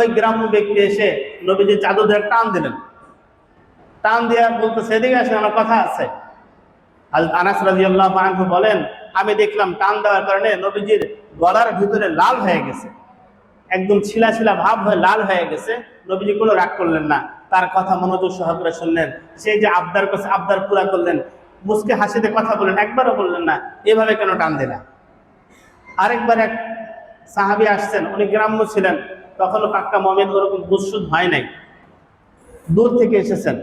ওই গ্রাম্য ব্যক্তি এসে নবীজি চাদর ধরে টান দিলেন, টান দিয়ে বলতেছে এদিকে আসেন, আমার কথা আছে। আনাস রাদিয়াল্লাহু আনহু বলেন, আমি দেখলাম টান দেওয়ার কারণে নবীজির গলার ভিতরে লাল হয়ে গেছে, একদম ছিলা ছিলা ভাব হয়ে লাল হয়ে গেছে। নবীজি কোনো রাগ করলেন না, তার কথা মনোযোগ সহকারে শুনলেন। সেই যে আবদার করছে আবদার পুরা করলেন, মুসকে হাসিতে কথা বললেন, একবারও বললেন না এভাবে কেন টান দিলা। আরেকবার এক সাহাবী আসছেন, উনি গ্রাম্য ছিলেন, তখনও পাক্কা মুমিন ওরকম বুঝসুদ হয় নাই, দূর থেকে এসেছেন,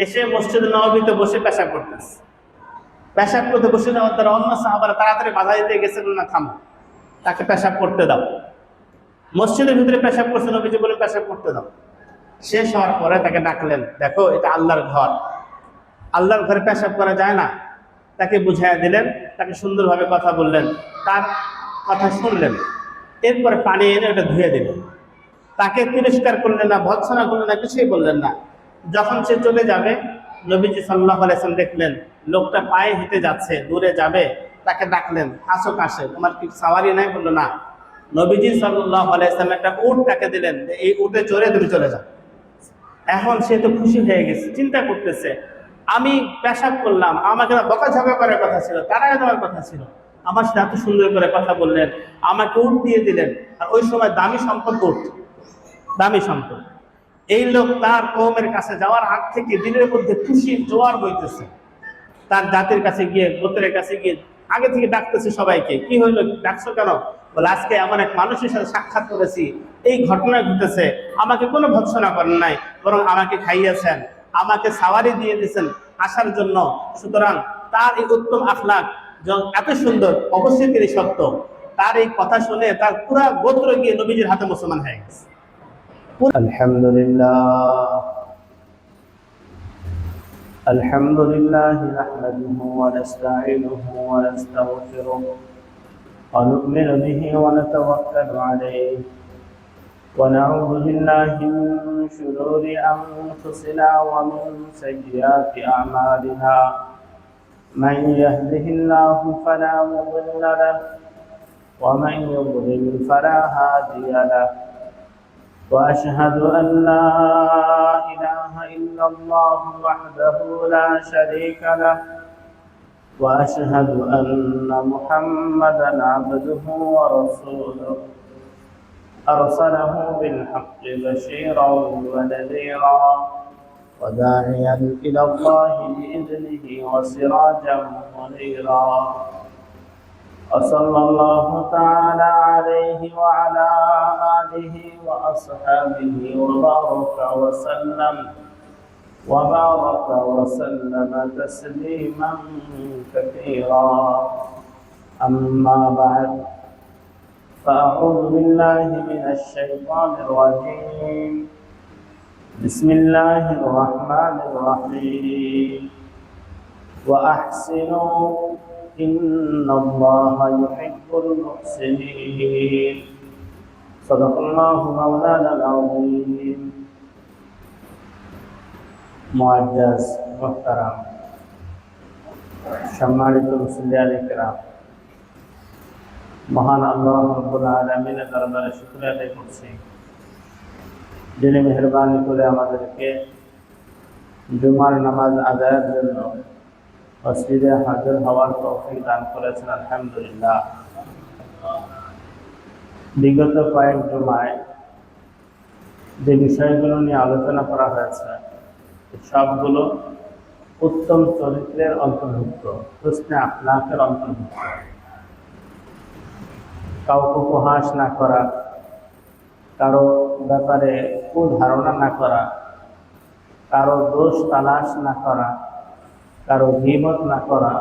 এসে মসজিদে নববীতে বসে পেশাব করতেছে। পেশাব করতে বসে যাওয়ার দ্বারা অন্য সাহাবারা তাড়াতাড়ি বাধা দিতে গেছেন, না থামো, তাকে পেশাব করতে দাও। মসজিদের ভিতরে পেশাব করছে, নবীজি বলে পেশাব করতে দাও। শেষ হওয়ার পরে তাকে ডাকলেন, দেখো এটা আল্লাহর ঘর, আল্লাহর ঘরে পেশাব করা যায় না। তাকে বুঝাইয়া দিলেন, তাকে সুন্দরভাবে কথা বললেন, তার কথা শুনলেন, এরপরে পানি এনে ওটা ধুয়ে দিলেন। তাকে তিরস্কার করলেন না, ভৎসনা করলেন না, কিছুই বললেন না। যখন সে চলে যাবে, নবীজি সাল্লাল্লাহু আলাইহি ওয়াসাল্লাম দেখলেন লোকটা পায়ে হেঁটে যাচ্ছে, দূরে যাবে, তাকে ডাকলেন, আসো কাছে, তোমার কি সাওয়ারি নাই? বললো না। নবীজি সাল্লাল্লাহু আলাইহি ওয়াসাল্লাম একটা উট তাকে দিলেন, এই উটে চড়ে তুমি চলে যাও। এখন সে তো খুশি হয়ে গেছে, চিন্তা করতেছে আমি পেশাব করলাম, আমাকে বকাঝকা করার কথা ছিল, তাড়ায় দেওয়ার কথা ছিল, আমার সাথে এত সুন্দর করে কথা বললেন, আমাকে উট দিয়ে দিলেন। আর ওই সময় দামি সম্পদ উট, দামি সম্পদ। এই লোক তার কওমের কাছে যাওয়ার আগ থেকে দিনের মধ্যে খুশির জোয়ার বইতেছে। তার জাতির কাছে গিয়ে, গোত্রের কাছে গিয়ে আগে থেকে ডাকতেছে সবাইকে, কি হইলো, ডাকছো কেন? বলে আজকে এমন এক মানুষের সাথে সাক্ষাৎ করেছি, এই ঘটনা ঘটেছে, আমাকে কোনো ভৎসনা করেন নাই, বরং আমাকে খাইয়েছেন, আমাকে সাওয়ারি দিয়ে দিয়েছেন আসার জন্য। সুতরাং তার এই উত্তম আখলাক এত সুন্দর, অবশ্যই তিনি সত্য। তার এই কথা শুনে তার পুরা গোত্র গিয়ে নবীজির হাতে মুসলমান হয়ে গেছে। আলহামদুলিল্লাহ الحمد لله نحمده ونستعينه ونستغفره ونؤمن به ونتوكل عليه ونعوذ بالله من شرور أنفسنا ومن سيئات أعمالنا من يهده الله فلا مضل له ومن يضلل فلا هادي له وأشهد أن لا إله إلا الله وحده لا شريك له وأشهد أن محمدا عبده ورسوله أرسله بالحق بشيرا ونذيرا وداعيا إلى الله بإذنه وسراجا منيرا وصلى الله تعالى عليه وعلى آله وأصحابه وبارك وسلم تسليما كثيرا. أما بعد، فأعوذ بالله من الشيطان الرجيم. بسم الله الرحمن الرحيم. وأحسنوا إن الله يحب المحسنين. صدق الله مولانا العظيم. মুআজ্জাজ মুহতারাম সম্মানিত মুসল্লিয়ানে কেরাম, মহান আল্লাহ রাব্বুল আলামিনের দরবারে শুকরিয়া আদায় করছি, যিনি মেহেরবানি করে আমাদেরকে জুমার নামাজ আদায়ের জন্য মসজিদে হাজির হওয়ার তৌফিক দান করেছেন। আলহামদুলিল্লাহ। বিগত কয়েক জুমায় যে বিষয়গুলো নিয়ে আলোচনা করা হয়েছে সবগুলো উত্তম চরিত্রের অন্তর্ভুক্ত, হুসনে আখলাকের অন্তর্ভুক্ত। কাউকে উপহাস না করা, কারো ব্যাপারে কুধারণা না করা, কারো দোষ তালাশ না করা, কারো গীবত না করা,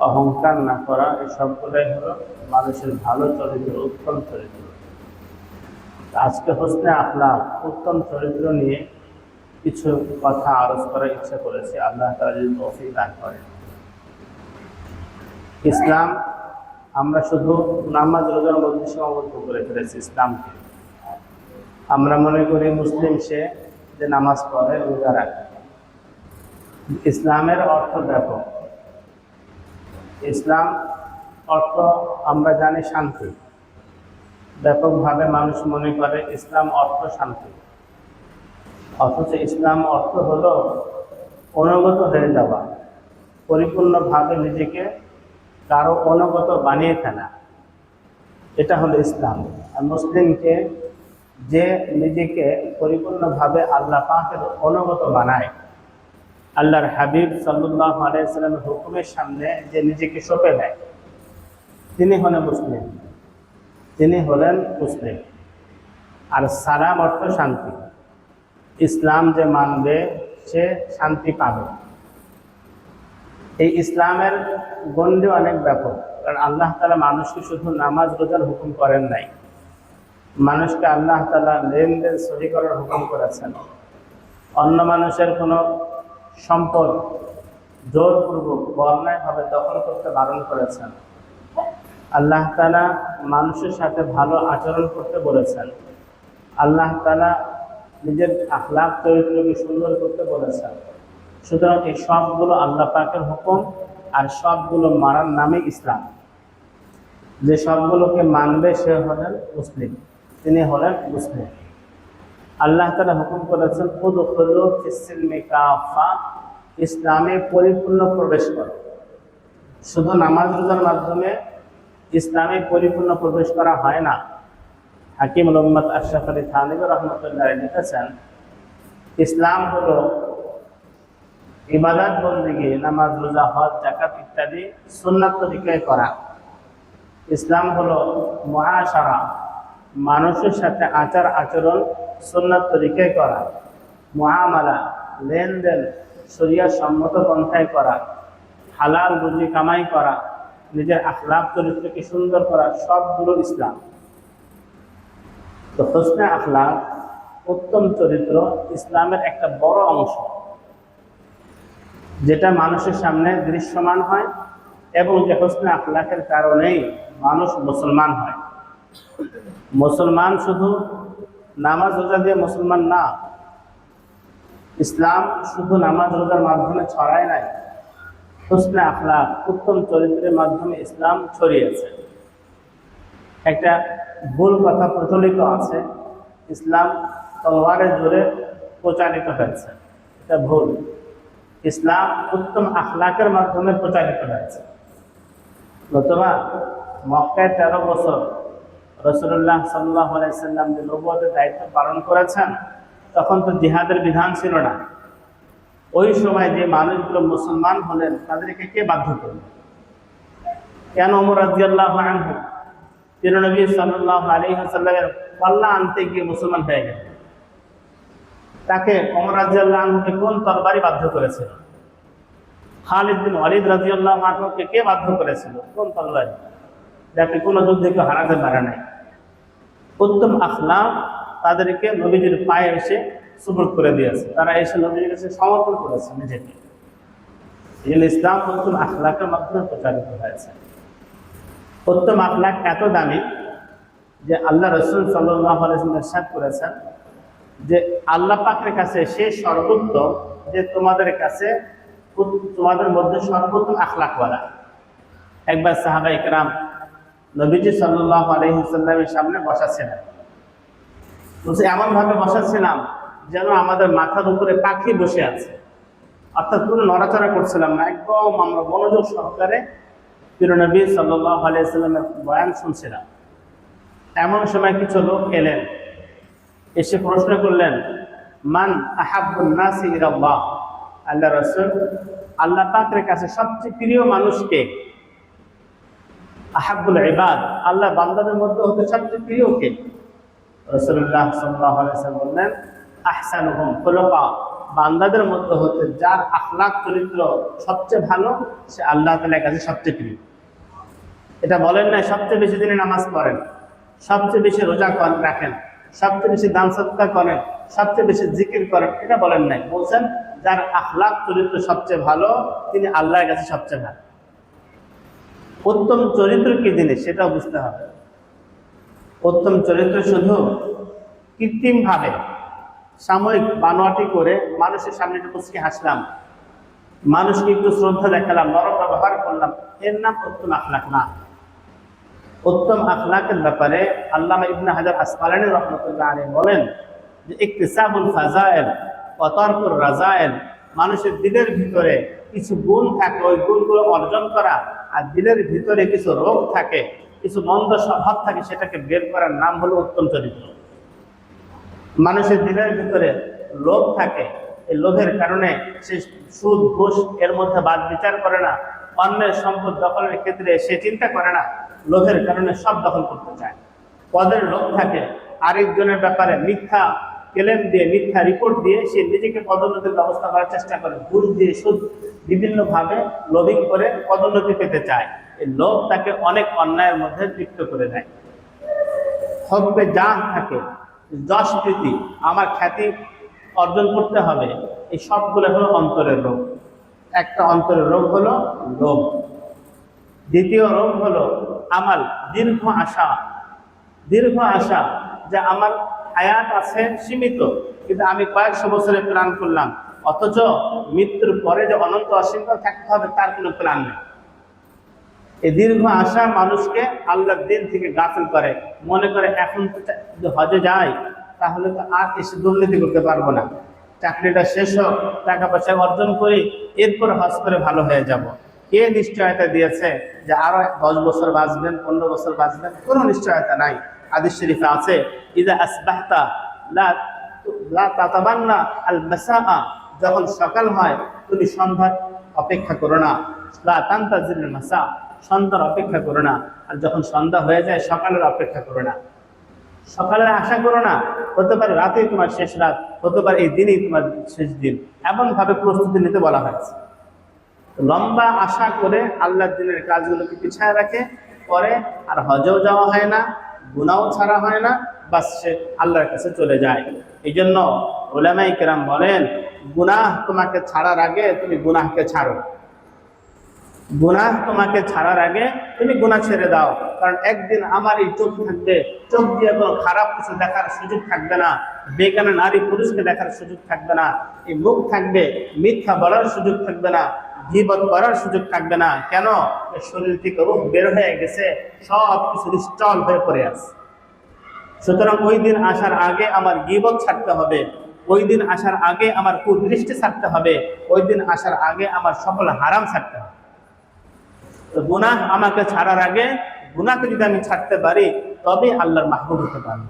অহংকার না করা, এই সবগুলোই হলো মানুষের ভালো চরিত্র, উত্তম চরিত্র। আজকে হুসনে আখলাক, উত্তম চরিত্র নিয়ে কিছু কথা আরোপ করার ইচ্ছা করেছি, আল্লাহ তাআলা যদি তৌফিক দান করেন। ইসলাম আমরা শুধু নামাজ রোজার মধ্যে সীমাবদ্ধ করে ফেলেছি। ইসলামকে আমরা মনে করি মুসলিম সে যে নামাজ পড়ে, রোজা রাখে। ইসলামের অর্থ ব্যাপক। ইসলাম অর্থ আমরা জানি শান্তি, ব্যাপকভাবে মানুষ মনে করে ইসলাম অর্থ শান্তি, অথচ ইসলাম অর্থ হলো অনুগত হয়ে যাওয়া, পরিপূর্ণভাবে নিজেকে কারো অনুগত বানিয়ে ফেলা। এটা হলো ইসলাম। আর মুসলিমকে যে নিজেকে পরিপূর্ণভাবে আল্লাহ পাকের অনুগত বানায়, আল্লাহর হাবিব সাল্লাল্লাহু আলাইহি সাল্লামের হুকুমের সামনে যে নিজেকে সঁপে দেয়, তিনি হলেন মুসলিম, তিনি হলেন মুসলিম। আর সালাম অর্থ শান্তি। ইসলাম যে মানবে সে শান্তি পাবে। এই ইসলামের গণ্ডি অনেক ব্যাপক, কারণ আল্লাহ তাআলা মানুষকে শুধু নামাজ রোজার হুকুম করেন নাই, মানুষকে আল্লাহ তাআলা লেনদেন সহি করার হুকুম করেছেন। অন্য মানুষের কোনো সম্পদ জোরপূর্বক বা অন্যায়ভাবে দখল করতে বারণ করেছেন। আল্লাহ তাআলা মানুষের সাথে ভালো আচরণ করতে বলেছেন। আল্লাহ তাআলা নিজের আখলাক চরিত্রকে সুন্দর করতে বলেছেন। সুতরাং এই সবগুলো আল্লাহ পাকের হুকুম, আর সবগুলো মানার নামে ইসলাম। যে সবগুলোকে মানবে সে হলেন মুসলিম, তিনি হলেন মুসলিম। আল্লাহ তাআলা হুকুম করেছেন উদখুলু ফিস-সিলমি কাফা, ইসলামে পরিপূর্ণ প্রবেশ করো। শুধু নামাজ রোজার মাধ্যমে ইসলামে পরিপূর্ণ প্রবেশ করা হয় না। হাকিমুল উম্মাত আশরাফ আলী থানভী রাহমাতুল্লাহ লিখেছেন, ইসলাম হলো ইবাদত বন্দেগী, নামাজ রোজা হজ যাকাত ইত্যাদি সুন্নাত তরিকায় করা। ইসলাম হলো মুআশারা, মানুষের সাথে আচার আচরণ সুন্নাত তরিকায় করা। মুআমালা, লেনদেন শরিয়া সম্মত পন্থায় করা। হালাল রুজি কামাই করা, নিজের আখলাক চরিত্রকে সুন্দর করা, সবগুলো ইসলাম। তো হোসনে আখলাক, উত্তম চরিত্র ইসলামের একটা বড় অংশ, যেটা মানুষের সামনে দৃশ্যমান হয় এবং যে হোসনে আখলাকের কারণেই মানুষ মুসলমান হয়। মুসলমান শুধু নামাজ রোজা দিয়ে মুসলমান না, ইসলাম শুধু নামাজ রোজার মাধ্যমে ছড়ায় নাই, হোসনে আখলাক উত্তম চরিত্রের মাধ্যমে ইসলাম ছড়িয়েছে। একটা ভুল কথা প্রচলিত আছে, ইসলাম তলোয়ারের জোরে প্রচারিত হয়েছে। এটা ভুল। ইসলাম উত্তম আখলাকের মাধ্যমে প্রচারিত হয়েছে। নতুবা মক্কায় 13 বছর রাসূলুল্লাহ সাল্লাল্লাহু আলাইহি সাল্লাম যে নবুয়তের দায়িত্ব পালন করেছেন, তখন তো জিহাদের বিধান ছিল না। ওই সময় যে মানুষগুলো মুসলমান হলেন তাদেরকে কে বাধ্য করল? কেন ওমর রাদিয়াল্লাহু আনহু নবী সাল্লাল্লাহু আলাইহি ওয়াসাল্লামের পাল্লা আনতে গিয়ে মুসলমান হয়ে গেলেন? তাকে ওমর রাদিয়াল্লাহু আনহুকে কোন তরবারি বাধ্য করেছিল? খালিদ বিন ওয়ালিদ রাদিয়াল্লাহু আনহুকে কে বাধ্য করেছিল? কোন তরবারি? যাকে কোনো যুদ্ধে কেউ হারাতে পারে নাই। উত্তম আখলাক তাদেরকে নবীজির পায়ে এসে সুবুর্দ করে দিয়েছে, তারা এসে নবীজির কাছে সমর্পণ করেছে নিজেকে। এই ইসলাম উত্তম আখলাকের মাধ্যমে প্রচারিত হয়েছে। উত্তম আখলাক এত দামি যে আল্লাহ রাসূল সাল্লাল্লাহু আলাইহি ওয়াসাল্লাম ইরশাদ করেছেন যে আল্লাহ পাকের কাছে সে সর্বোত্তম, যে তোমাদের কাছে তোমাদের মধ্যে সর্বোত্তম আখলাকওয়ালা। একবার সাহাবায়ে কেরাম নবীজি সাল্লাল্লাহু আলাইহি ওয়াসাল্লামের সামনে বসা ছিলেন। বলছে এমনভাবে বসা ছিলাম যেন আমাদের মাথার উপরে পাখি বসে আছে, অর্থাৎ কোনো নড়াচড়া করছিলাম না, একদম আমরা মনোযোগ সহকারে প্রিয় নবী সাল্লাল্লাহু আলাইহি ওয়াসাল্লামের বয়ান শুনছিলাম। এমন সময় কিছু লোক এলেন, এসে প্রশ্ন করলেন, মান আহাব্বুন নাসি ইলাল্লাহ, আল্লাহ রাসূল, আল্লাহ পাকের কাছে সবচেয়ে প্রিয় মানুষ কে? আহাব্বুল ইবাদ, আল্লাহ বান্দাদের মধ্যে হতে সবচেয়ে প্রিয় কে? রাসূলুল্লাহ সাল্লাল্লাহু আলাইহি ওয়াসাল্লাম বললেন, আহসানুহুম খুলুকা, বান্দাদের মধ্যে হতে যার আখলাক চরিত্র সবচেয়ে ভালো সে আল্লাহ তাআলার কাছে সবচেয়ে প্রিয়। এটা বলেন না সবচেয়ে বেশি দিনে নামাজ পড়েন, সবচেয়ে বেশি রোজা রাখেন, সবচেয়ে বেশি দান সদকা করেন, সবচেয়ে বেশি জিকির করেন, এটা বলেন নাই। বলছেন যার আখলাক চরিত্র সবচেয়ে ভালো তিনি আল্লাহর কাছে সবচেয়ে ভালো। উত্তম চরিত্র কি জিনিস সেটাও বুঝতে হবে। উত্তম চরিত্র শুধু কৃত্রিমভাবে সাময়িক বানোয়াটি করে মানুষের সামনে একটু মুচকি হাসলাম, মানুষকে একটু শ্রদ্ধা দেখালাম, নরম ব্যবহার করলাম, এর নাম উত্তম আখলাক না। উত্তম আখলাকের ব্যাপারে আল্লামা ইবনে হাজার আসকালানী রাহমাতুল্লাহ আলাইহি বলেন যে ইকতিসাবুল ফাযাইল ওয়া তারকুর রাযাইল, মানুষের দিলের ভিতরে কিছু গুণ থাকে, ওই গুণগুলো অর্জন করা, আর দিলের ভিতরে কিছু রোগ থাকে, কিছু মন্দ স্বভাব থাকে, সেটাকে বের করার নাম হলো উত্তম চরিত্র। মানুষের দিলের ভিতরে লোভ থাকে, এই লোভের কারণে সে সুদ ঘুষ এর মধ্যে বাদ বিচার করে না, অন্যের সম্পদ দখলের ক্ষেত্রে সে চিন্তা করে না, লোভের কারণে সব দখল করতে চায়। পদের লোভ থাকে, আরেকজনের ব্যাপারে মিথ্যা ক্লেম দিয়ে, মিথ্যা রিপোর্ট দিয়ে সে নিজেকে পদোন্নতির ব্যবস্থা করার চেষ্টা করে, ঘুষ দিয়ে, সুদ বিভিন্নভাবে লোভিং করে পদোন্নতি পেতে চায়। এই লোভ তাকে অনেক অন্যায়ের মধ্যে লিপ্ত করে দেয়। হব্বে যা থাকে, যশ প্রীতি, আমার খ্যাতি অর্জন করতে হবে, এই সবগুলো হলো অন্তরের রোগ। একটা অন্তরের রোগ হলো লোভ। দ্বিতীয় রোগ হলো আমাল, দীর্ঘ আশা। দীর্ঘ আশা, যে আমার হায়াত আছে সীমিত, কিন্তু আমি কয়েকশো বছরের প্ল্যান করলাম, অথচ মৃত্যুর পরে যে অনন্ত অসীমকাল থাকতে হবে তার কোনো প্ল্যান নেই। এই দীর্ঘ আশা মানুষকে আল্লাহর দিন থেকে গাফিল করে, মনে করে এখন তো যদি হজে যাই তাহলে তো আর এসে দুর্নীতি করতে পারবো না, চাকরিটা শেষ হোক, টাকা পয়সা অর্জন করি, এরপর হজ করে ভালো হয়ে যাব। কে নিশ্চয়তা দিয়েছে যে আরো 10 বছর বাঁচবেন, 15 বছর বাঁচবেন? কোনো নিশ্চয়তা নাই। হাদিস শরীফে আছে, ইযা আসবাহতা লা তাতাবান্না আল মাসাআ, যখন সকাল হয় তুমি সন্ধ্যার অপেক্ষা করো না, লা তান্তাজিরুল মাসা, সন্ধ্যার অপেক্ষা করো না, আর যখন সন্ধ্যা হয়ে যায় সকালের অপেক্ষা করো না। সকালের আশা করো না, হতে পারে রাতেই তোমার শেষ রাত, হতে পারে এই দিনই তোমার শেষ দিন, এমন ভাবে প্রস্তুতি নিতে বলা হয়েছে। লম্বা আশা করে আল্লাহর দিনের কাজগুলোকে পিছায় রাখে, পরে আর হজেও যাওয়া হয় না, গুনাহও ছাড়া হয় না, বাস সে আল্লাহর কাছে চলে যায়। এই জন্য উলামায়ে কেরাম বলেন, গুনাহ তোমাকে ছাড়ার আগে তুমি গুনাহকে ছাড়ো। গুনাহ তোমাকে ছাড়ার আগে তুমি গুনাহ ছেড়ে দাও, কারণ একদিন আমার এই চোখ থাকবে, চোখ দিয়ে কোনো খারাপ কিছু দেখার সুযোগ থাকবে না, বেগানা নারী পুরুষকে দেখার সুযোগ থাকবে না, এই মুখ থাকবে, মিথ্যা বলার সুযোগ থাকবে না, গীবত করার সুযোগ থাকবে না। কেন? শরীর থেকে রূহ বের হয়ে গেছে, সব কিছু নিশ্চল হয়ে পড়ে আছে। সুতরাং ওই দিন আসার আগে আমার গীবত ছাড়তে হবে, ওই দিন আসার আগে আমার কুদৃষ্টি ছাড়তে হবে, ওই দিন আসার আগে আমার সকল হারাম ছাড়তে হবে। তো গুনাহ আমাকে ছাড়ার আগে, গুনাহকে যদি আমি ছাড়তে পারি তবে আল্লাহর মাহবুব হতে পারবো।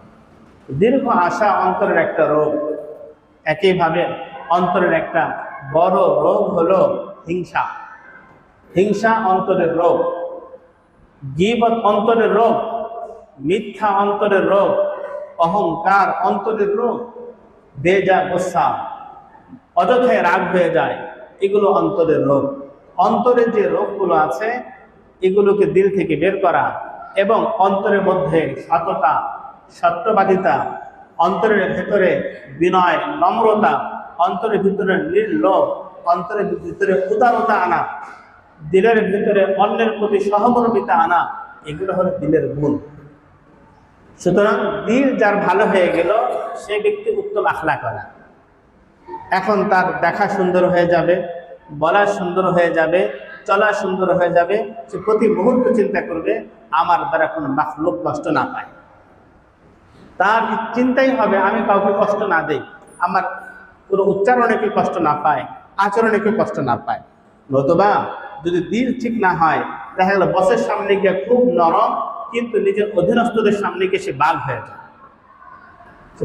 দীর্ঘ আশা অন্তরের একটা রোগ। একইভাবে অন্তরের একটা বড় রোগ হলো হিংসা। হিংসা অন্তরের রোগ, গীবত অন্তরের রোগ, মিথ্যা অন্তরের রোগ, অহংকার অন্তরের রোগ, বেজা গোসা, অযথায় রাগ হয়ে যায়, এগুলো অন্তরের রোগ। অন্তরের যে রোগগুলো আছে এগুলোকে দিল থেকে বের করা, এবং অন্তরের মধ্যে সততা, সত্যবাদিতা, অন্তরের ভেতরে বিনয়, নম্রতা, অন্তরের ভিতরে নির্লোভ, অন্তরের ভিতরে উদারতা আনা, দিলের ভিতরে অন্যের প্রতি সহমর্মিতা আনা, এগুলো হলো দিলের গুণ। সুতরাং দিল যার ভালো হয়ে গেল, সে ব্যক্তি উত্তম আখলাক ওয়ালা। এখন তার দেখা সুন্দর হয়ে যাবে, বলা সুন্দর হয়ে যাবে, চলা সুন্দর হয়ে যাবে। সে প্রতি মুহূর্তে চিন্তা করবে আমার দ্বারা কোনো মাখলুক কষ্ট না পায়। তার চিন্তাই হবে আমি কাউকে কষ্ট না দেই, আমার কোনো উচ্চারণে কেউ কষ্ট না পায়, আচরণে কেউ কষ্ট না পায়। নতুবা যদি দিল ঠিক না হয়, দেখা গেল বসের সামনে গিয়ে খুব নরম, কিন্তু নিজের অধীনস্থদের সামনে গিয়ে সে বাঘ হয়ে যায়।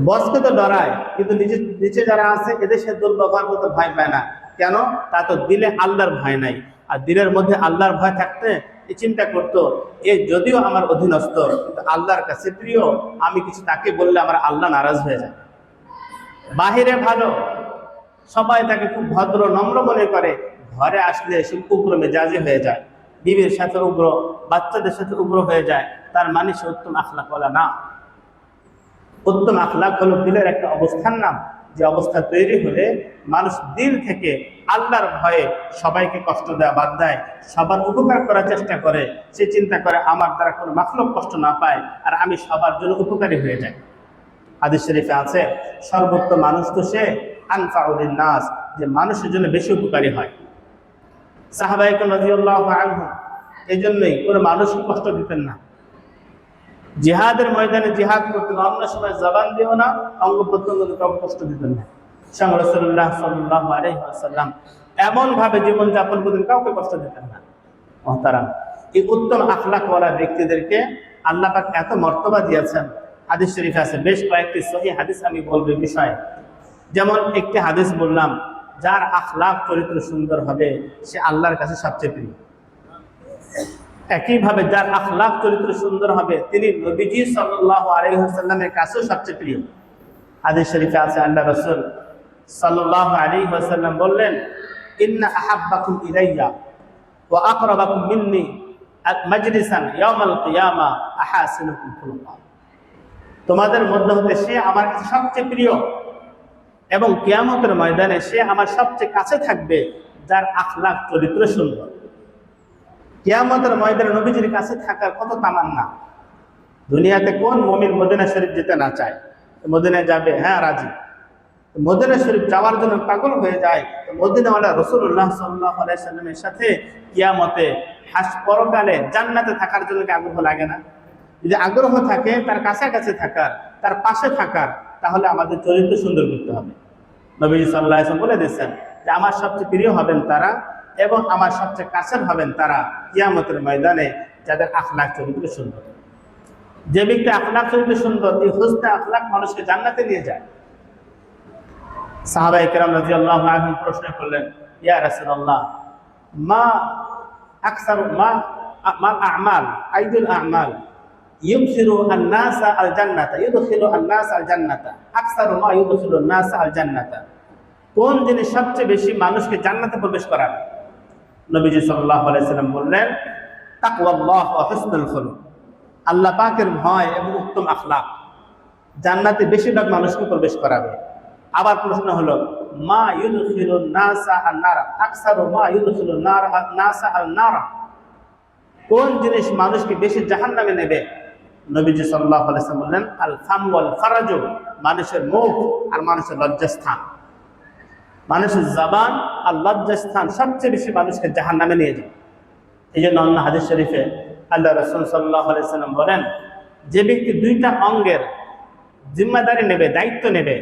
বসকে তো ডরায়, কিন্তু নিচে যারা আছে এদের সে দুর্ব্যবহার করতে ভয় পায় না। কেন? তা তো দিলে আল্লাহর ভয় নাই। আর দিলের মধ্যে আল্লাহর ভয় থাকতে এ চিন্তা করতো, এ যদিও আমার অধীনস্থ কিন্তু আল্লাহর কাছে প্রিয়, আমি কিছু তাকে বললে আমার আল্লাহ নারাজ হয়ে যায়। বাহিরে ভালো, সবাই তাকে খুব ভদ্র নম্র মনে করে, ঘরে আসলে সে উগ্র মেজাজি হয়ে যায়, বিবির সাথে উগ্র, বাচ্চাদের সাথে উগ্র হয়ে যায়। তার মানে সে উত্তম আখলাক ওয়ালা না। উত্তম আখলাক হলো দিলের একটা অবস্থার নাম, যে অবস্থা তৈরি হলে মানুষ দিল থেকে আল্লাহর ভয়ে সবাইকে কষ্ট দেওয়া বাদ দেয়, সবার উপকার করার চেষ্টা করে। সে চিন্তা করে আমার দ্বারা কোনো মাখলুক কষ্ট না পায়, আর আমি সবার জন্য উপকারী হয়ে যাই। হাদিস শরীফে আছে, সর্বোত্তম মানুষ তো সে আনফাউল নাস, যে মানুষের জন্য বেশি উপকারী হয়। সাহাবায়ে কেরাম রাদিয়াল্লাহু আনহুম এই জন্যই কোনো মানুষকে কষ্ট দিতেন না। জিহাদের ময়দানে জিহাদ করতেন, অন্য সময় জবান দিও না, অঙ্গ প্রত্যঙ্গ কাউকে কষ্ট দিতেন না। রাসূলুল্লাহ সাল্লাল্লাহু আলাইহি ওয়াসাল্লাম এমন ভাবে জীবন যাপন করতেন, কাউকে কষ্ট দিতেন না। মুহতারাম, এই উত্তম আখলাকওয়ালা ব্যক্তিদেরকে আল্লাহ পাক এত মর্তবা দিয়েছেন। হাদিস শরীফে আছে, বেশ কয়েকটি সহিহ হাদিস আমি বলবো এই বিষয়ে। যেমন একটি হাদিস বললাম, যার আখলাক চরিত্র সুন্দর হবে সে আল্লাহর কাছে সবচেয়ে প্রিয়। একইভাবে যার আখলাক চরিত্র সুন্দর হবে তিনি নবীজি সাল্লাল্লাহু আলাইহি ওয়াসাল্লামের কাছেও সবচেয়ে প্রিয়। হাদিস শরীফে আছে, আল্লাহ রাসূল সাল্লাল্লাহু আলাইহি ওয়াসাল্লাম বললেন, ইন্না আহাব্বাকুম ইলাইয়া ওয়া আকরাবাকুম মিন্নি মাজলিসান ইয়াউমাল কিয়ামা আহাসিনুকুম খুলুকা। তোমাদের মধ্যে হতে সে আমার কাছে সবচেয়ে প্রিয় এবং কিয়ামতের ময়দানে সে আমার সবচেয়ে কাছে থাকবে যার আখলাক চরিত্র সুন্দর। কিয়ামতের ময়দানে নবীজির কাছে থাকার কত তামান্না। দুনিয়াতে কোন মুমিন মদিনা শরীফ যেতে না চায়? মদিনায় যাবে, হ্যাঁ রাজি। মদিনা শরীফ যাওয়ার জন্য পাগল হয়ে যায়। মদিনাওয়ালা রাসূলুল্লাহ সাল্লাল্লাহু আলাইহি ওয়াসাল্লামের সাথে কিয়ামতে পরকালে জান্নাতে থাকার জন্য কি আগ্রহ লাগে না? যদি আগ্রহ থাকে তার কাছাকাছি থাকার, তার পাশে থাকার, তাহলে আমাদের চরিত্র সুন্দর করতে হবে। নবী সাল্লাল্লাহু আলাইহি ওয়াসাল্লাম বলে দিয়েছেন যে আমার সবচেয়ে প্রিয় হবেন তারা এবং আমার সবচেয়ে কাছের হবেন তারা কিয়ামতের ময়দানে যাদের আখলাক চরিত্র সুন্দর। যে ব্যক্তি আখলাক চরিত্র সুন্দর, এই হুসনে আখলাক মানুষকে জান্নাতে নিয়ে যায়। সাহাবায়ে কেরাম রাদিয়াল্লাহু আনহুম প্রশ্ন করলেন, ইয়া রাসূলুল্লাহ, মা আকসারু মাল আ'মাল আইদুল আ'মাল ইউদখিলু আন-নাসা আল জান্নাতা ইউদখিলু আন-নাসা আল জান্নাতা আকসারু মা ইউদখিলু আন-নাসা আল জান্নাতা। কোন জিনিস সবচেয়ে বেশি মানুষকে জান্নাতে প্রবেশ করাবে? নবীজি সাল্লাল্লাহু আলাইহি ওয়াসাল্লাম বললেন, তাকওয়াল্লাহ ওয়া হুসনুল খুলুক। আল্লাহ পাকের ভয় এবং উত্তম আখলাক জান্নাতে বেশিরভাগ মানুষকে প্রবেশ করাবে। আবার প্রশ্ন হলো, মা ইউদখিলুন নাসা আন-নার আকসারু মা ইউদখিলুন নাসা আন-নার। কোন জিনিস মানুষকে বেশি জাহান্নামে নেবে? নবীজি সাল্লাল্লাহু আলাইহি ওয়াসাল্লাম বললেন, আল ফাম ওয়াল ফারাজু, মানুষের মুখ আর মানুষের লজ্জাস্থান। মানুষের জবান আর লজ্জাস্থান সবচেয়ে বেশি মানুষকে জাহান্নামে নিয়ে যায়। এই জন্য অন্য হাদিস শরীফে আল্লাহ রাসূল সাল্লাল্লাহু আলাইহি ওয়াসাল্লাম বলেন, যে ব্যক্তি দুইটা অঙ্গের জিম্মাদারি নেবে, দায়িত্ব নেবে,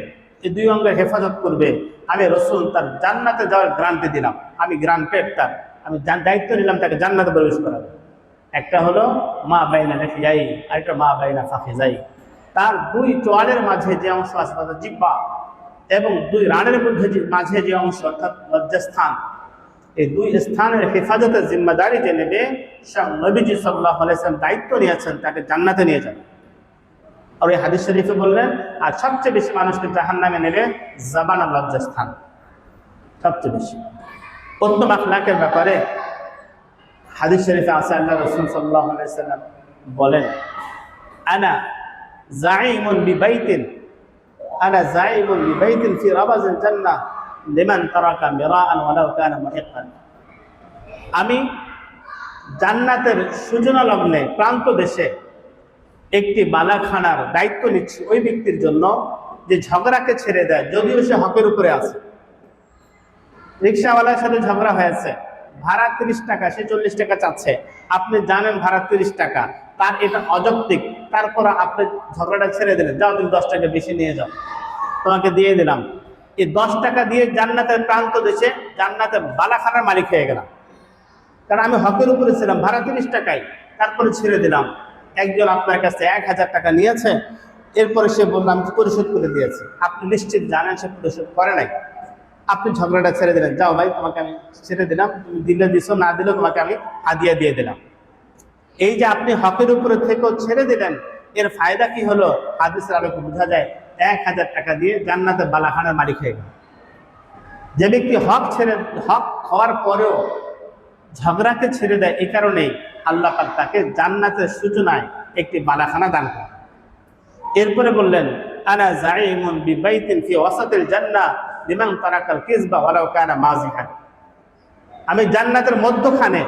এই দুই অঙ্গের হেফাজত করবে, আমি রাসূল তার জান্নাতে যাওয়ার গ্যারান্টি দিলাম। আমি গ্যারান্টেড, তার আমি দায়িত্ব নিলাম তাকে জান্নাতে প্রবেশ করাবে। একটা হলো মা বাইনা লাহিয়াই, আরেকটা মা বাইনা ফাখিজাই। তার দুই চোয়ালের মাঝে যে অংশ আছে, তার জিহ্বা, এবং দুই রানের মধ্যে মাঝে যে অংশ অর্থাৎ লজ্জাস্থান, এই দুই স্থানের হেফাজতের জিম্মাদারি যে নেবে, নবীজি সাল্লাল্লাহু আলাইহি ওয়াসাল্লাম দায়িত্ব নিয়েছেন, তাকে জান্নাতে নিয়ে যাবে। আর এই হাদিস শরীফে বললেন, আর সবচেয়ে বেশি মানুষকে জাহান্নামে নেবে জবান আর লজ্জাস্থান সবচেয়ে বেশি। উত্তম আখলাকের ব্যাপারে হাদিস শরীফে আছে, আল্লাহ রাসূল সাল্লাল্লাহু আলাইহি ওয়াসাল্লাম বলেন, আনা যাইমুন বিবাইতিন আনা যাইমুন বিবাইতিন ফি রাবাজিল জান্নাহ লিমান তারাকা মিরাআন ওয়ালাউ কানা মুহিক্কান। আমি জান্নাতের সূচনা লগ্নে প্রান্ত দেশে একটি বালাখানার দায়িত্ব নিচ্ছি ওই ব্যক্তির জন্য যে ঝগড়াকে ছেড়ে দেয়, যদিও সে হকের উপরে আছে। রিকশাওয়ালার সাথে ঝগড়া হয়েছে, ভাড়া 30 টাকা, সে 40 টাকা চাচ্ছে, আপনি জানেন ভাড়া 30 টাকা, তার এটা অযৌক্তিক, তারপর আপনি ঝগড়াটা ছেড়ে দিলেন, যাও তুমি 10 টাকা বেশি নিয়ে যাও, তোমাকে দিয়ে দিলাম। এই 10 টাকা দিয়ে জান্নাতের প্রান্ত দেশে জান্নাতের বালাখানার মালিক হয়ে গেলাম, কারণ আমি হকের উপরে ছিলাম, ভাড়া 30 টাকায়, তারপরে ছেড়ে দিলাম। একজন আপনার কাছে 1000 টাকা নিয়েছে, এরপরে সে বললাম আমি পরিশোধ করে দিয়েছি, আপনি নিশ্চিত জানেন সে পরিশোধ করে নাই, আপনি ঝগড়াটা ছেড়ে দিলেন, যাও ভাই তোমাকে আমি ছেড়ে দিলাম, তুমি দিলে দিছো, না দিলে তোমাকে আমি হাদিয়া দিয়ে দিলাম। এই যে আপনি হকের উপরে থেকেও ছেড়ে দিলেন, এর ফায়দা কি হলো? হাদিসের আলোকে বোঝা যায় 1000 টাকা দিয়ে জান্নাতের বালাখানার মালিক হয়ে গেল। যে ব্যক্তি হক হওয়ার পরেও ঝগড়াকে ছেড়ে দেয়, এই কারণেই আল্লাহ পাক তাকে জান্নাতের সূচনায় একটি বালাখানা দান করেন। এরপরে বললেন, আনা যাইমুন বিবাইতিন ফি ওয়াসাতিল জান্নাহ লিমান তারাকাল কিযবা ওয়ালাউ কানা মাযিহান। আমি জান্নাতের মধ্যখানে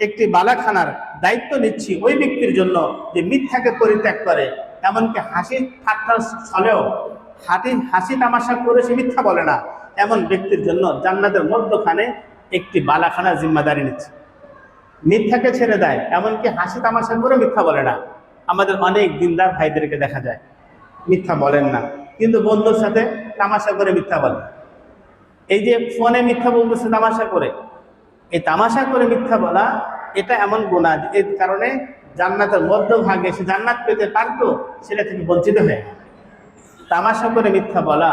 একটি বালাখানার দায়িত্ব নিচ্ছি ওই ব্যক্তির জন্য যে মিথ্যাকে পরিত্যাগ করে, এমনকি হাসি ঠাট্টার ছলেও হাসি তামাশা করে সে মিথ্যা বলে না, এমন ব্যক্তির জন্য জান্নাতের মধ্যখানে একটি বালাখানার জিম্মাদারি নিচ্ছে। মিথ্যাকে ছেড়ে দেয়, এমনকি হাসি তামাশা করে মিথ্যা বলে না, আমাদের অনেক দিনদার ভাইদেরকে দেখা যায় মিথ্যা বলেন না, কিন্তু বন্ধুর সাথে তামাশা করে মিথ্যা বলেন। এই যে ফোনে মিথ্যা বলতেছে তামাশা করে, এই তামাশা করে মিথ্যা বলা এটা এমন গুনাহ, এর কারণে জান্নাতের মধ্যভাগে সে জান্নাত পেতে পারতো, সেটা থেকে বঞ্চিত হয়ে। তামাশা করে মিথ্যা বলা,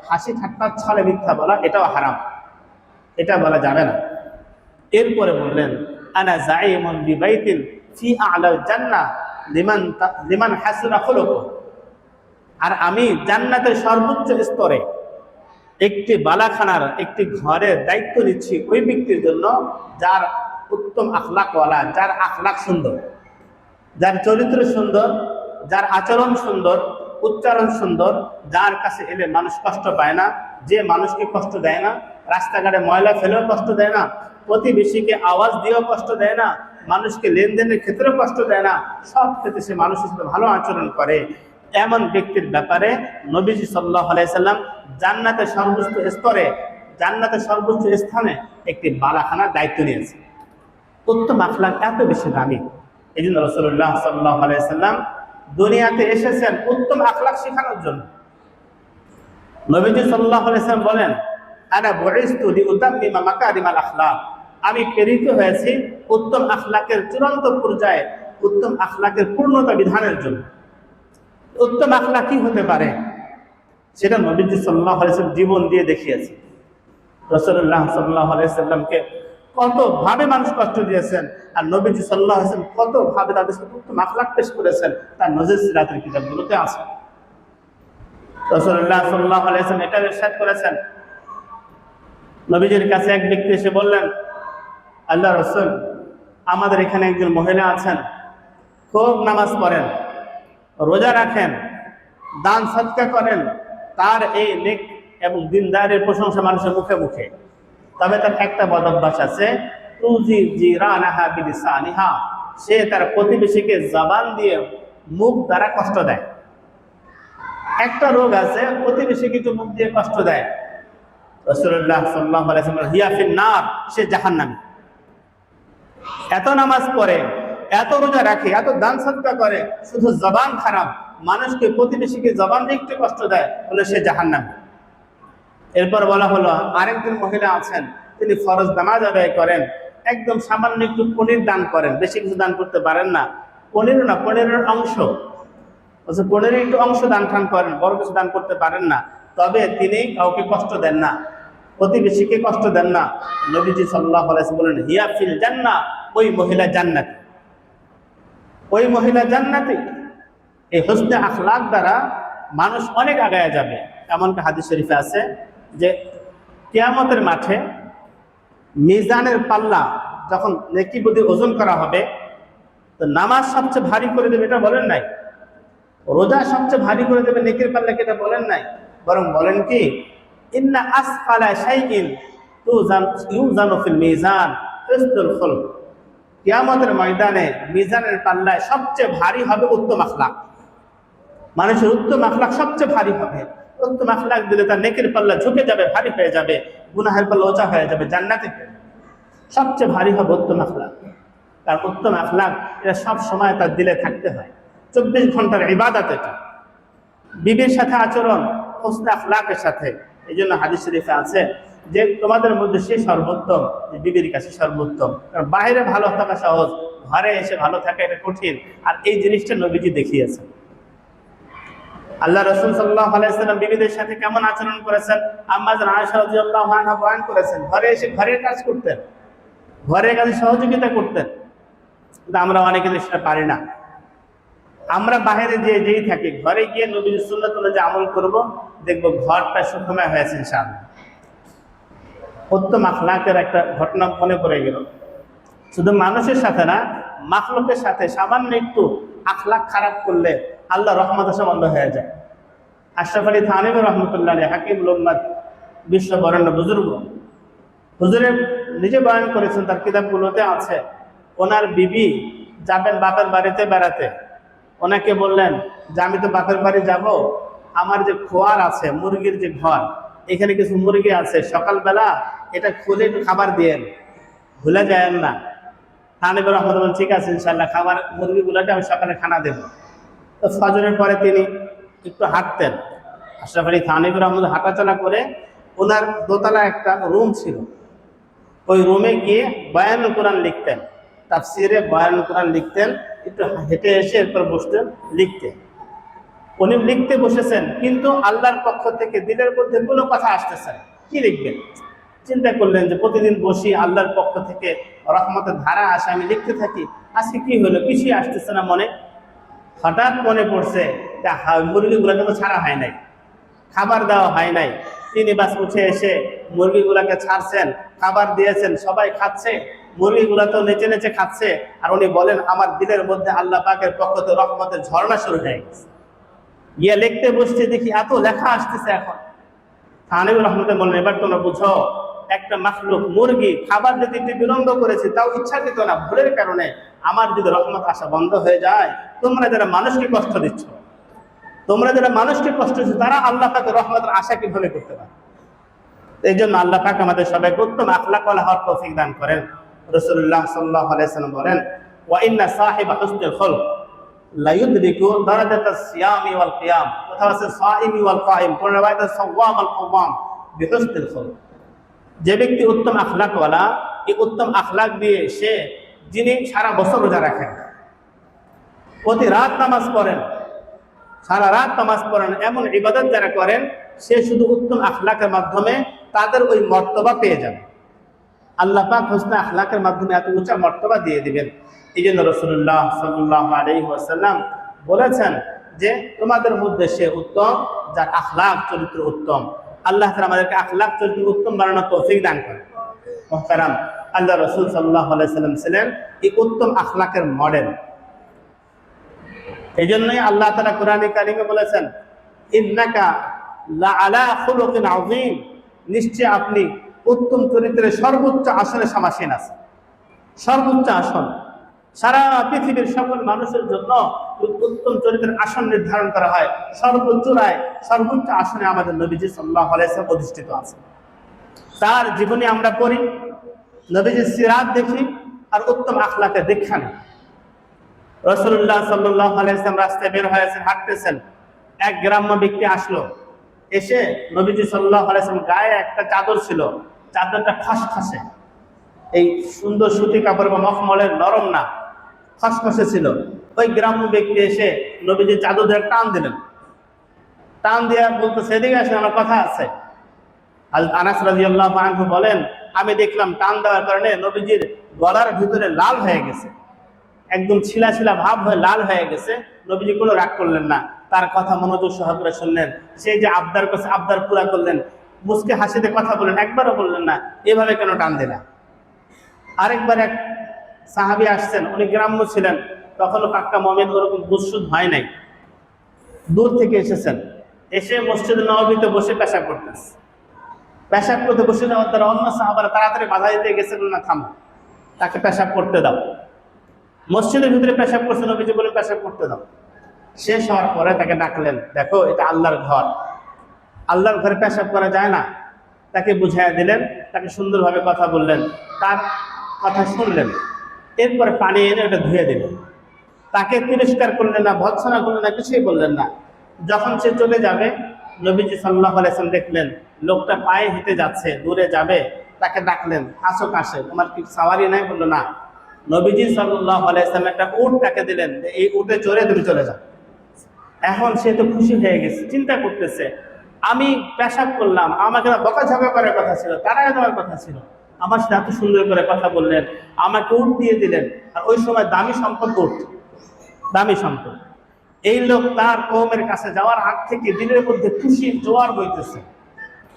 হাসি ঠাট্টার ছলে মিথ্যা বলা, এটাও হারাম, এটা বলা যাবে না। এরপরে বললেন আনা যাইমুন বিবাইতিন ফি আ'লাল জান্নাহ লিমান হাসুনা খুলুকু, আর আমি জান্নাতের সর্বোচ্চ স্তরে একটি বালাখানার একটি ঘরের দায়িত্ব নিচ্ছি ওই ব্যক্তির জন্য যার উত্তম আখলাকওয়ালা, যার আখলাক সুন্দর, যার চরিত্র সুন্দর, যার আচরণ সুন্দর, উচ্চারণ সুন্দর, যার কাছে এলে মানুষ কষ্ট পায় না, যে মানুষকে কষ্ট দেয় না, রাস্তাঘাটে ময়লা ফেলেও কষ্ট দেয় না, প্রতিবেশীকে আওয়াজ দিয়েও কষ্ট দেয় না, মানুষকে লেনদেনের ক্ষেত্রেও কষ্ট দেয় না, সব ক্ষেত্রে সে মানুষের সাথে ভালো আচরণ করে, এমন ব্যক্তির ব্যাপারে নবীজি সাল্লাল্লাহু আলাইহি সাল্লাম জান্নাতের সর্বোচ্চ স্তরে, জান্নাতের সর্বোচ্চ স্থানে একটি বালাখানার দায়িত্ব নিয়েছে। উত্তম আখলাক এত বেশি দামি, এই জন্য রাসূলুল্লাহ সাল্লাল্লাহু আলাইহি সাল্লাম দুনিয়াতে এসেছেন উত্তম আখলাক শেখানোর জন্য। নবীজি সাল্লাল্লাহু আলাইহি সাল্লাম বলেন আনা বুইসতু লিউতাম্মিমা মাকারিমাল আখলাক, আমি প্রেরিত হয়েছি উত্তম আখলাকের চূড়ান্ত পর্যায়ে, উত্তম আখলাকের পূর্ণতা বিধানের জন্য। উত্তম আখলাক কি হতে পারে সেটা নবীজি সাল্লাল্লাহু আলাইহি সাল্লাম জীবন দিয়ে দেখিয়েছে। রাসূলুল্লাহ সাল্লাল্লাহু আলাইহি সাল্লামকে কত ভাবে মানুষ কষ্ট দিয়েছেন, আর নবীজি সাল্লাল্লাহু আলাইহি সাল্লাম কত ভাবে তাদের সাথে উত্তম আখলাক পেশ করেছেন, তার নজির সিরাতের কিতাবগুলোতে আছে। রাসূলুল্লাহ সাল্লাল্লাহু আলাইহি সাল্লাম এটা ইরশাদ করেছেন, নবীজির কাছে এক ব্যক্তি এসে বললেন, আল্লাহ রাসূল, আমাদের এখানে একজন মহিলা আছেন, খুব নামাজ পড়েন, রোজা রাখেন, দান সদকা করেন, তার এই নেক এবং দিনদারের প্রশংসা মানুষের মুখে মুখে, তবে তার একটা বদ অভ্যাস আছে, তুজি জিরানাহা বিলিসানিহা, সে তার প্রতিবেশীকে জবান দিয়ে, মুখ দ্বারা কষ্ট দেয়। একটা রোগ আছে, প্রতিবেশীকে কিছু মুখ দিয়ে কষ্ট দেয়। রাসূলুল্লাহ সাল্লাল্লাহু আলাইহি ওয়াসাল্লাম হিয়া ফিন নার, সে জাহান্নামী। এত নামাজ পড়ে, এত রোজা রাখে, এত দান সদকা করে, শুধু জবান খারাপ, মানুষকে প্রতিবেশীকে জবান দিয়ে একটু কষ্ট দেয়, বলে সে জাহান্নামী। এরপর বলা হলো আরেকজন মহিলা আছেন, তিনি ফরজ নামাজ আদায় করেন, একদম সামান্য একটু পনির দান করেন, বেশি কিছু দান করতে পারেন না, পনিরও না, পনিরের অংশ, পনিরের একটু অংশ দান টান করেন, বড় কিছু দান করতে পারেন না, তবে তিনি কাউকে কষ্ট দেন না, প্রতিবেশীকে কষ্ট দেন না। নবীজি সাল্লাল্লাহু আলাইহি ওয়াসাল্লাম বলেন হিয়া ফিল জান্নাহ, ওই মহিলা জান্নাতি, ওই মহিলা জান্নাতি। এই হুসনে আখলাক দ্বারা মানুষ অনেক আগায় যাবে। এমনকি হাদিস শরীফে আছে যে কিয়ামতের মাঠে মিজানের পাল্লা যখন নেকি বদি ওজন করা হবে, তো নামাজ সবচেয়ে ভারী করে দেবে এটা বলেন নাই, রোজা সবচেয়ে ভারী করে দেবে নেকির পাল্লাকে এটা বলেন নাই, বরং বলেন কি ইন্না আসফালা শাইইন ইউজানু ফিল মিজান হুসনুল খুলক, কিয়ামতের ময়দানে মিজানের পাল্লায় সবচেয়ে ভারী হবে উত্তম আখলাক। মানুষের উত্তম আখলাক সবচেয়ে ভারী হবে। উত্তম আখলাক দিলে তার নেকির পাল্লা ঝুঁকে যাবে, ভারী হয়ে যাবে, গুনাহের পাল্লা ওচা হয়ে যাবে, জান্নাতে সবচেয়ে ভারী হবে উত্তম আখলাক। তার উত্তম আখলাক এটা সব সময় তার দিলে থাকতে হয়, 24 ঘন্টার ইবাদত এটা। বিবির সাথে আচরণ হুসনে আখলাকের সাথে। এই জন্য হাদিস শরীফে আছে যে তোমাদের মধ্যে সে সর্বোত্তম যে বিবির কাছে সর্বোত্তম। কারণ বাইরে ভালো থাকা সহজ, ঘরে এসে ভালো থাকা এটা কঠিন, আর এই জিনিসটা নবীজি দেখিয়েছেন। আল্লাহ রাসূল সাল্লাল্লাহু আলাইহি ওয়াসাল্লাম বিবিদের সাথে কেমন আচরণ করেছেন, আম্মা জান আয়েশা রাদিয়াল্লাহু আনহা বয়ান করেছেন। ঘরে এসে ঘরের কাজ করতেন, ঘরের কাজে সহযোগিতা করতেন, কিন্তু আমরা অনেকে সেটা পারি না। আমরা বাইরে যেই থাকি, ঘরে গিয়ে নবীর সুন্নাত অনুযায়ী আমল করব, দেখবো ঘরটা সুখময় হয়েছে ইনশাআল্লাহ। উত্তম আখলাকের একটা ঘটনা মনে পড়ে গেল, শুধু মানুষের সাথে না, মাখলুকের সাথে সামান্য একটু আখলাক খারাপ করলে আল্লাহ রহমত আসা বন্ধ হয়ে যায়। আশরাফ আলী থানভী রহমতুল্লাহ আলাইহি, হাকিমুল উম্মাত, বিশ্ব বরেণ্য বুজুর্গ, হুজুরে নিজে বয়ান করেছেন, তার কিতাবগুলোতে আছে। ওনার বিবি যাবেন বাপের বাড়িতে বেড়াতে, ওনাকে বললেন যে আমি তো বাপের বাড়ি যাব, আমার যে খোয়ার আছে, মুরগির যে ঘর, এখানে কিছু মুরগি আছে, সকালবেলা এটা খুলে একটু খাবার দিয়েন, ভুলে যায়েন না। থানভী রহমতুল্লাহ, ঠিক আছে ইনশাআল্লাহ, খাবার মুরগিগুলোকে আমি সকালে খানা দেবো। তো ফজরের পরে তিনি একটু হাঁটতেন। আশরাফ আলী থানভী রহমতুল্লাহ হাঁটাচলা করে ওনার দোতলা একটা রুম ছিল, ওই রুমে গিয়ে বয়ানুল কোরআন লিখতেন, তাফসিরে বয়ানুল কোরআন লিখতেন। একটু হেঁটে এসে এরপর বসতেন লিখতে। উনি লিখতে বসেছেন, কিন্তু আল্লাহর পক্ষ থেকে দিলের মধ্যে কোনো কথা আসতেছে না, কি লিখবেন? চিন্তা করলেন যে প্রতিদিন বসি, আল্লাহর পক্ষ থেকে রহমতের ধারা আসে, আমি লিখতে থাকি, আজকে কি হলো, কিছুই আসতেছে না মনে। হঠাৎ মনে পড়ছে মুরগিগুলোকে তো ছাড়া হয় নাই, খাবার দেওয়া হয় নাই। তিনি বাস উঠে এসে মুরগিগুলাকে ছাড়ছেন, খাবার দিয়েছেন, সবাই খাচ্ছে, মুরগিগুলা তো নেচে নেচে খাচ্ছে। আর উনি বলেন, আমার দিলের মধ্যে আল্লাহ পাকের পক্ষ থেকে রহমতের ঝর্ণা শুরু হয়ে গেছে। গিয়ে লিখতে বসতে দেখি এত লেখা আসতেছে। এখন থানভী রহমতুল্লাহ বললেন, এবার তোমরা বুঝো, একটা মাখলুক মুরগি খাবার দিতে একটু বিলম্ব করেছে, তাও ইচ্ছাকৃত না, ভুলের কারণে। আমার যদি রহমত আসা বন্ধ হয়ে যায়, তোমরা যারা মানুষকে কষ্ট দিচ্ছ, তোমরা যারা মানুষকে কষ্ট দিচ্ছ, তারা আল্লাহ পাকের রহমতের আশা কিভাবে করতে পারে? এই জন্য আল্লাহ পাক আমাদের সবাইকে উত্তম আখলাক ওয়ালা হওয়ার তৌফিক দান করেন। রাসূলুল্লাহ সাল্লাল্লাহু আলাইহি ওয়াসাল্লাম বলেন, ওয়া ইন্না সাহিবা হুসনিল খুলক লা ইউদরিকু দারাজাতাস সিয়ামি ওয়াল কিয়াম, অথবা সাইমি ওয়াল কাইম, কোন riwayat সাওয়াম ওয়াল কাওয়াম বিহুসনিল খুলক। যে ব্যক্তি উত্তম আখলাকওয়ালা, এই উত্তম আখলাক দিয়ে সে, যিনি সারা বছর রোজা রাখেন, প্রতি রাত নামাজ পড়েন, সারা রাত নামাজ পড়েন, এমন ইবাদত যারা করেন, সে শুধু উত্তম আখলাকের মাধ্যমে তাদের ওই মর্তবা পেয়ে যাবে। আল্লাহ পাক হুসনে আখলাকের মাধ্যমে এত উঁচা মর্তবা দিয়ে দিবেন। এই জন্য রাসূলুল্লাহ সাল্লাল্লাহু আলাইহি ওয়াসাল্লাম বলেছেন যে তোমাদের মধ্যে সে উত্তম যার আখলাক চরিত্র উত্তম। আল্লাহ তাআলা আমাদেরকে আখলাক চরিত্র উত্তম বানানোর তৌফিক দান করেন। মুহতারাম, আল্লাহ রাসূল সাল্লাল্লাহু আলাইহি ওয়াসাল্লাম ছিলেন এই উত্তম আখলাকের মডেল। এই জন্যই আল্লাহ তাআলা কোরআনে কারিমে বলেছেন, ইন্নাকা লাআলা খুলুকিন আযীম, নিশ্চয় আপনি উত্তম চরিত্রের সর্বোচ্চ আসনে সমাসীন আছেন। সর্বোচ্চ আসন, সারা পৃথিবীর সকল মানুষের জন্য উত্তম চরিত্রের আসন নির্ধারণ করা হয়। সর্বোচ্চরায় সর্বোচ্চ আসনে আমাদের নবীজি সাল্লাল্লাহু আলাইহি ওয়াসাল্লাম অধিষ্ঠিত আছেন। তার জীবনী আমরা পড়ি, নবীজির সিরাত দেখি, আর উত্তম আখলাকের দীক্ষা নেই। রাসূলুল্লাহ সাল্লাল্লাহু আলাইহি ওয়াসাল্লাম রাস্তায় বের হয়েছেন, হাঁটতেছেন, এক গ্রাম্য ব্যক্তি আসলো। এসে নবীজি সাল্লাল্লাহু আলাইহি ওয়াসাল্লাম গায়ে একটা চাদর ছিল, চাদরটা খসখসে, এই সুন্দর সুতি কাপড় বা মখমলের, নরম না, খসখসে ছিল। ওই গ্রাম্য ব্যক্তি এসে নবীজির চাদর ধরে টান দিলেন। টান দিয়া বলতে, সেদিকে আসেন, আমার কথা আছে। আনাস রাদিয়াল্লাহু আনহু বলেন, আমি দেখলাম টান দেওয়ার কারণে নবীজির গলার ভিতরে লাল হয়ে গেছে, একদম ছিলা ছিলা ভাব হয়ে লাল হয়ে গেছে। নবীজি কোনো রাগ করলেন না, তার কথা মনোযোগ সহকারে শুনলেন। সেই যে আবদার করছে, আবদার পুরা করলেন, মুস্কে হাসিতে কথা বললেন, একবারও বললেন না এভাবে কেন টান দিলা। আরেকবার এক সাহাবী আসছেন, উনি গ্রাম্য ছিলেন, তখনও পাক্কা মুমিন ওরকম বুঝসুদ হয় নাই, দূর থেকে এসেছেন। এসে মসজিদ নববীতে বসে পেশাব করতেছে। পেশাব করতে বসে যাওয়ার দ্বারা অন্য সাহাবারা তাড়াতাড়ি বাধা দিতে গেছেন, না থামো, তাকে পেশাব করতে দাও। মসজিদের ভিতরে পেশাব করছে, নবীজি বলেন পেশাব করতে দাও। শেষ হওয়ার পরে তাকে ডাকলেন, দেখো এটা আল্লাহর ঘর, আল্লাহর ঘরে পেশাব করা যায় না। তাকে বুঝাইয়া দিলেন, তাকে সুন্দরভাবে কথা বললেন, তার কথা শুনলেন। এরপরে পানি এনে ওটা ধুয়ে দিলেন। তাকে তিরস্কার করলেন না, ভৎসনা করলেন না, কিছুই বললেন না। যখন সে চলে যাবে, নবীজি সাল্লাল্লাহু আলাইহি ওয়াসাল্লাম দেখলেন লোকটা পায়ে হেঁটে যাচ্ছে, দূরে যাবে, তাকে ডাকলেন, আসো কাছে, তোমার কি সাওয়ারি নাই? বললো না। নবীজি সাল্লাল্লাহু আলাইহি ওয়াসাল্লাম একটা উট তাকে দিলেন, এই উটে চড়ে তুমি চলে যাও। এখন সে তো খুশি হয়ে গেছে, চিন্তা করতেছে, আমি পেশাব করলাম, আমাকে বকাঝকা করার কথা ছিল, তাড়ায় দেওয়ার কথা ছিল, আমার সাথে এত সুন্দর করে কথা বললেন, আমাকে উট দিয়ে দিলেন। আর ওই সময় দামি সম্পদ উট, দামি সম্পদ। এই লোক তার কওমের কাছে যাওয়ার আগ থেকে দিনের মধ্যে খুশির জোয়ার বইতেছে।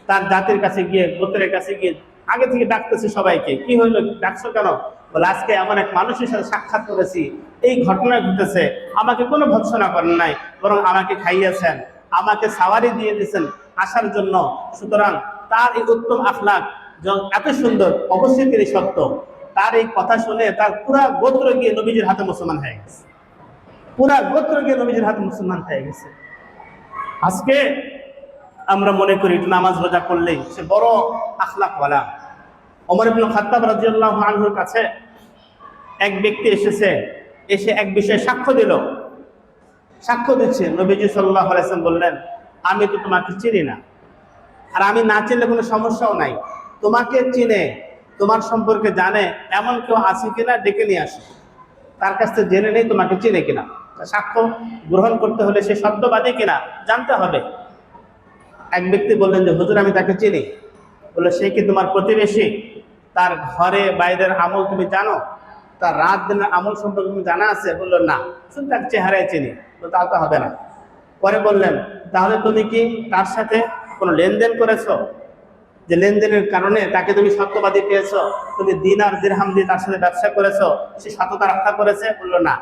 তার জাতির কাছে গিয়ে, গোত্রের কাছে গিয়ে আগে থেকে ডাকতেছে সবাইকে, কি হইলো, ডাকছো কেন? বলে আজকে এমন এক মানুষের সাথে সাক্ষাৎ করেছি, এই ঘটনা ঘটেছে, আমাকে কোনো ভৎসনা করেন নাই, বরং আমাকে খাইয়েছেন, আমাকে সাওয়ারি দিয়ে দিয়েছেন আসার জন্য। সুতরাং তার এই উত্তম আখলাক এত সুন্দর, অবশ্যই তিনি সত্য। তার এই কথা শুনে তার পুরা গোত্র গিয়ে নবীজির হাতে মুসলমান হয়ে গেছে, পুরা গোত্র গিয়ে নবীজির হাতে মুসলমান হয়ে গেছে। আজকে আমরা মনে করি নামাজ রোজা করলেই সে বড় আখলাকওয়ালা। ওমর ইবনে খাত্তাব রাদিয়াল্লাহু আনহুর কাছে এক ব্যক্তি এসেছে, এসে এক বিষয়ে সাক্ষ্য দিল সাক্ষ্য দিচ্ছে। নবীজি সাল্লাল্লাহু আলাইহি ওয়াসাল্লাম বললেন, আমি তো তোমাকে চিনি না, আর আমি না চিনলে কোনো সমস্যাও নাই, তোমাকে চিনে তোমার সম্পর্কে জানে এমন কেউ আছে কিনা ডেকে নিয়ে আসো, তার কাছ থেকে জেনে নেই তোমাকে চিনে কিনা। সাক্ষ্য গ্রহণ করতে হলে সে সত্যবাদী কিনা জানতে হবে। এক ব্যক্তি বললেন যে হুজুর আমি তাকে চিনি। বললো সে কি তোমার প্রতিবেশী? তার ঘরে বাইরের আমল তুমি জানো? তার রাত দিনের আমল সম্পর্কে তুমি জানা আছে? বললো না, শুধু তার চেহারায় চিনি। তো তা তো হবে না। পরে বললেন তাহলে তুমি কি তার সাথে কোনো লেনদেন করেছো, যে লেনদেনের কারণে তাকে তুমি সত্যবাদী পেয়েছো, তুমি দিনার দিরহাম দিয়ে তার সাথে ব্যবসা করেছো, সে সততা রক্ষা করেছে? বললো না।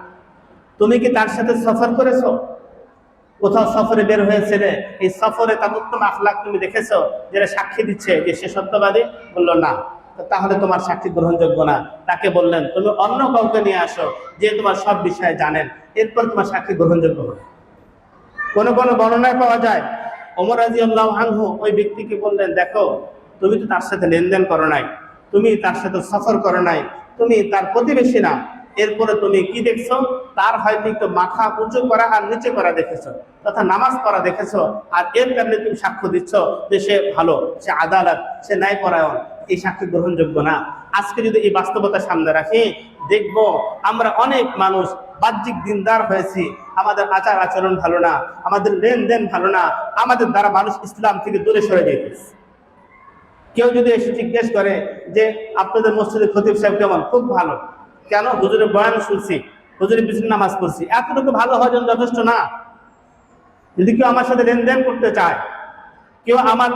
তুমি কি তার সাথে সফর করেছো, কোথাও সফরে বের হয়েছিলে, এই সফরে তার উত্তম আখলাক তুমি দেখেছো যেটা সাক্ষী দিচ্ছে যে সে সত্যবাদী? বললো না। তাহলে তোমার সাক্ষী গ্রহণযোগ্য না। তাকে বললেন তুমি অন্য কাউকে নিয়ে আসো যে তোমার সব বিষয়ে জানেন, এরপর তোমার সাক্ষী গ্রহণযোগ্য হবে। কোন কোন বর্ণনায় পাওয়া যায় ওমর রাদিয়াল্লাহু আনহু ওই ব্যক্তিকে বললেন, দেখো তুমি তো তার সাথে লেনদেন করো নাই, তুমি তার সাথে সফর করো নাই, তুমি তার প্রতিবেশী না, এরপরে তুমি কি দেখছো? তার হয়তো একটু মাথা উঁচু করা আর নিচে করা দেখেছো, তথা নামাজ পড়া দেখেছো, আর এর কারণে তুমি সাক্ষ্য দিচ্ছ যে সে ভালো, সে আদালত, সে ন্যায়পরায়ণ। এই সাক্ষী গ্রহণযোগ্য না। আজকে যদি এই বাস্তবতা সামনে রাখি, দেখবো আমরা অনেক মানুষ বাহ্যিক দিনদার হয়েছি, আমাদের আচার আচরণ ভালো না, আমাদের লেনদেন ভালো না, আমাদের দ্বারা মানুষ ইসলাম থেকে দূরে সরে যেতেছে। কেউ যদি এসে জিজ্ঞেস করে যে আপনাদের মসজিদের খতিব সাহেব কেমন? খুব ভালো। কেন? হুজুরের বয়ান শুনছি, হুজুরের পিছনে নামাজ পড়ছি। এতটুকু ভালো হওয়ার জন্য যথেষ্ট না। যদি কেউ আমার সাথে লেনদেন করতে চায়, কেউ আমার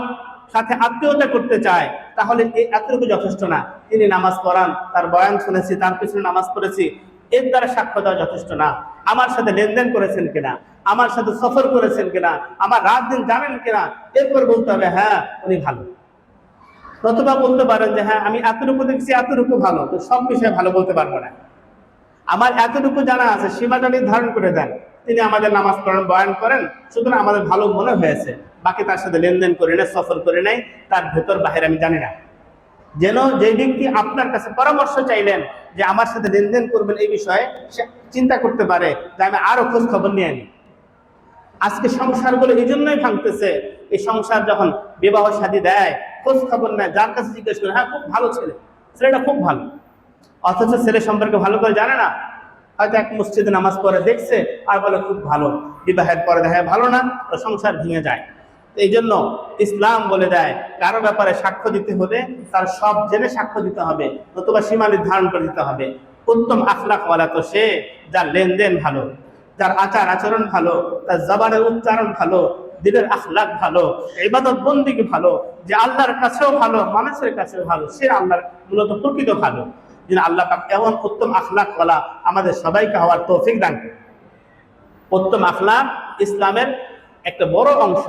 সাথে আত্মীয়তা করতে চায়, তাহলে এই এতটুকু যথেষ্ট না। তিনি নামাজ পড়ান, তার বয়ান শুনেছি, তার পিছনে নামাজ পড়েছি, এর দ্বারা সাক্ষ্য দেওয়া যথেষ্ট না। আমার সাথে লেনদেন করেছেন কিনা, আমার সাথে সফর করেছেন কিনা, আমার রাত দিন জানেন কিনা, এরপর বলতে হবে হ্যাঁ উনি ভালো। নতুবা বলতে পারেন যে হ্যাঁ আমি এতটুকু দেখছি, এতটুকু ভালো, তো সব বিষয়ে ভালো বলতে পারবো না। আমার এতটুকু জানা আছে, সীমাটা নির্ধারণ করে দেন। তিনি আমাদের নামাজ পড়েন, বয়ান করেন, সুতরাং আমাদের ভালো মনে হয়েছে, বাকি তার সাথে লেনদেন করে নাই, সফর করে নাই, তার ভেতর বাহির আমি জানি না। যেন যে ব্যক্তি আপনার কাছে পরামর্শ চাইলেন যে আমার সাথে লেনদেন করবেন এই বিষয়ে, সে চিন্তা করতে পারে যে আমি আরো খোঁজ খবর নিয়ে আনি। আজকে সংসারগুলো এই জন্যই ভাঙতেছে। এই সংসার যখন বিবাহ শাদী দেয়, খোঁজ খবর নেয়, যার কাছে জিজ্ঞেস করে হ্যাঁ খুব ভালো ছেলে, ছেলেটা খুব ভালো, অথচ ছেলে সম্পর্কে ভালো করে জানে না। হয়তো এক মসজিদে নামাজ পড়ে দেখছে আর বলে খুব ভালো, বিবাহের পরে দেখা ভালো না, তো সংসার ভেঙে যায়। এই জন্য ইসলাম বলে দেয় কারো ব্যাপারে সাক্ষ্য দিতে হলে তার সব জেনে সাক্ষ্য দিতে হবে, নতুবা সীমা নির্ধারণ করে দিতে হবে। উত্তম আখলাকওয়ালা তো সে যার লেনদেন ভালো, যার আচার আচরণ ভালো, তার জবানের উচ্চারণ ভালো, দিলের আখলাক ভালো, ইবাদত বন্দেগী ভালো, যে আল্লাহর কাছেও ভালো, মানুষের কাছেও ভালো, সে আল্লাহর মূলত প্রকৃত ভালো। যিনি আল্লাহ পাক এমন উত্তম আখলাকওয়ালা আমাদের সবাইকে হওয়ার তৌফিক দান করেন। উত্তম আখলাক ইসলামের একটা বড় অংশ।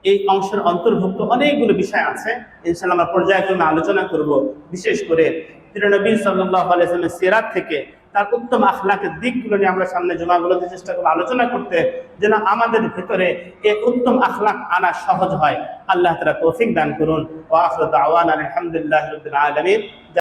এই অংশের অন্তর্ভুক্ত অনেকগুলো বিষয় আছে, ইনশাআল্লাহ আমরা পর্যায়ক্রমে আলোচনা করব। বিশেষ করে নবী সাল্লাল্লাহু আলাইহি ওয়াসাল্লামের সিরাত থেকে তার উত্তম আখলাকের দিকগুলো নিয়ে আমরা সামনে জুমাগুলোতে চেষ্টা করব আলোচনা করতে, যেন আমাদের ভিতরে এই উত্তম আখলাক আনা সহজ হয়। আল্লাহ তাআলা তৌফিক দান করুন। ওয়া আখিরু দাওয়ানা আলহামদুলিল্লাহি রাব্বিল আলামিন।